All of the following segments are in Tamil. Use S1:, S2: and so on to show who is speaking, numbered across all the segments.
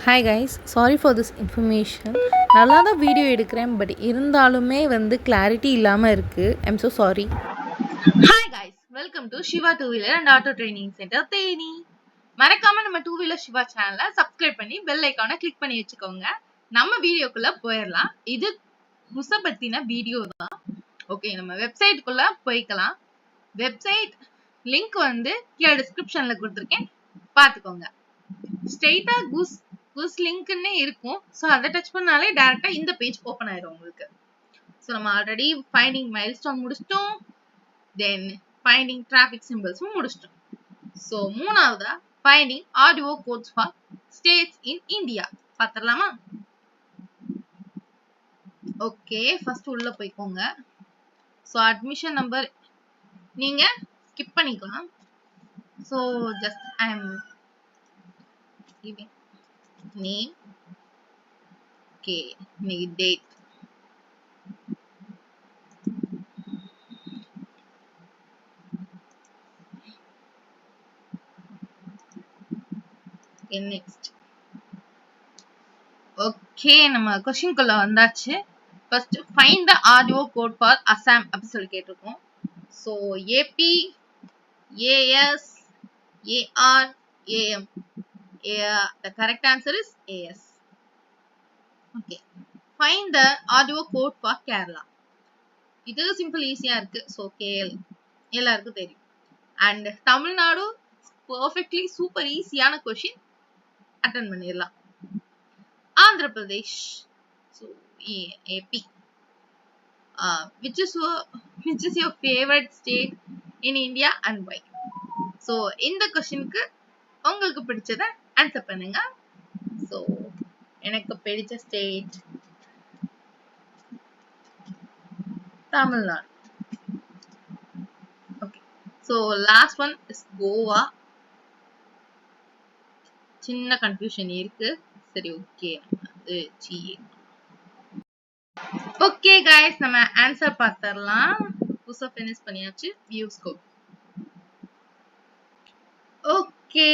S1: Hi guys, sorry for this information. நல்லா தான் வீடியோ எடுக்கிறேன், பட் இருந்தாலுமே கிளாரிட்டி இல்லாமல் இருக்குது. I'm so sorry.
S2: Hi guys, welcome to Siva two wheeler and auto training centre Theni. மறக்காம நம்ம டூ வீலர் சிவா சேனலை சப்ஸ்கிரைப் பண்ணி பெல் ஐக்கானை கிளிக் பண்ணி வச்சுக்கோங்க. நம்ம வீடியோக்குள்ள போயிடலாம். இது புதுசை பத்தின வீடியோ தான். ஓகே, நம்ம வெப்சைட்டுக்குள்ள போய்க்கலாம். வெப்சைட் லிங்க் கீழே டிஸ்கிரிப்ஷன்ல கொடுத்துருக்கேன், பார்த்துக்கோங்க. ஸ்ட்ரெயிட்டா குஸ் லிங்க்னே இருக்கும். ஸோ அதை டச் பண்ணாலே டைரக்டா இந்த பேஜ் ஓப்பன் ஆயிடும் உங்களுக்கு. ஸோ நம்ம ஆல்ரெடி ஃபைண்டிங் மைல்ஸ்டோன் முடிச்சிட்டோம், தென் ஃபைண்டிங் டிராஃபிக் சிம்பிள்ஸும் முடிச்சிட்டோம். ஸோ மூணாவதா finding audio codes for states in India பார்த்துடலாமா? ஓகே, ஃபர்ஸ்ட் உள்ள போய்க்கோங்க. ஸோ அட்மிஷன் நம்பர் நீங்க ஸ்கிப் பண்ணிக்கலாம். So just I am giving name, okay, need date, okay, next. Okay, நம்ம क्वेश्चन குள்ள வந்தாச்சு. First find the audio code for Assam அப்படி சொல்லி கேட்டிருக்கோம். So AP AS AR AM. The correct answer is AS. Okay, find the audio code for Kerala. இது சிம்பிள் ஈஸியா இருக்கு. ஸோ கேஎல் எல்லாருக்கும் தெரியும். அண்ட் தமிழ்நாடு பர்ஃபெக்ட்லி சூப்பர் ஈஸியான கொஸ்டின், அட்டன் பண்ணிடலாம். Andhra Pradesh, so AP. Which is your favorite state in India and why? So இந்த கொஸ்டினுக்கு உங்களுக்கு பிடிச்சத ஆன்சர் பண்ணுங்க. ஸோ எனக்கு பிடிச்ச state Tamil Nadu. Okay, so last one is Goa. சின்ன கன்ஃபியூஷன் இருக்கு. சரி, ஓகே, ஓகே கைஸ், நம்ம ஆன்சர் பார்த்தரலாம். புதுசா ஃபினிஷ் பண்ணியாச்சு. View scope. ஓகே,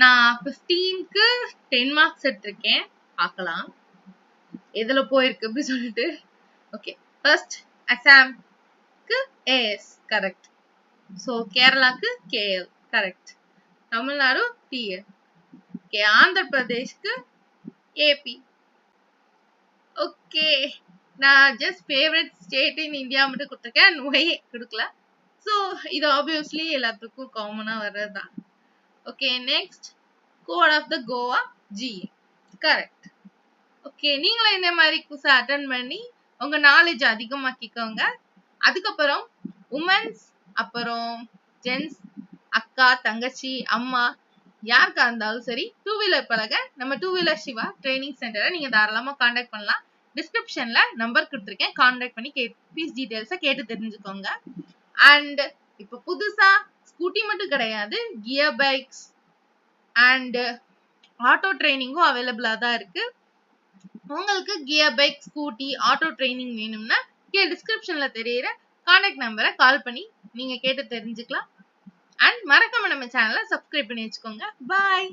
S2: நான் 15க்கு 10 மார்க்ஸ் எடுத்திருக்கேன். பார்க்கலாம் எதுல போயிருக்கு அப்படி சொல்லிட்டு. ஓகே, ஃபர்ஸ்ட் அசாம்க்கு ஏஎஸ் கரெக்ட். ஸோ கேரளாக்கு KL correct. Tamil Nadu TL. Okay, Andhra பிரதேஷ்க்கு ஏபி. ஓகே, நான் just favourite state in India மட்டும் கொடுத்துருக்கேன், நோயே கொடுக்கல. ஸோ இது ஆப்வியஸ்லி எல்லாத்துக்கும் காமனா வர்றதுதான். Okay, next code of the Goa G correct. Okay, நீங்களும் இந்த மாதிரி குசா அட்டன் பண்ணி உங்க நாலேஜ் அதிகமாக்கிக்கோங்க. அதுக்கப்புறம் உமன்ஸ், அப்புறம் ஜென்ஸ், அக்கா, தங்கச்சி, அம்மா, யாருக்கா இருந்தாலும் சரி, டூ வீலர் பழக நம்ம டூ வீலர் சிவா ட்ரைனிங் சென்டரை நீங்க தாராளமா கான்டாக்ட் பண்ணலாம். டிஸ்கிரிப்ஷன்ல நம்பர் கொடுத்துருக்கேன், கான்டாக்ட் பண்ணி ஃபீஸ் டீடைல்ஸை கேட்டு தெரிஞ்சுக்கோங்க. அண்ட் இப்ப புதுசா ஸ்கூட்டி மட்டும் கிடையாது, கியர் பைக்ஸ் அண்ட் ஆட்டோ ட்ரைனிங்கும் அவைலபிளா தான் இருக்கு. உங்களுக்கு gear bike, scooty, auto training வேணும்னா கீழே டிஸ்கிரிப்ஷன்ல தெரியுற கான்டாக்ட் நம்பரை கால் பண்ணி நீங்க கேட்டு தெரிஞ்சுக்கலாம். அண்ட் மறக்காம நம்ம சேனலை சப்ஸ்கிரைப் பண்ணி வச்சுக்கோங்க. பாய்.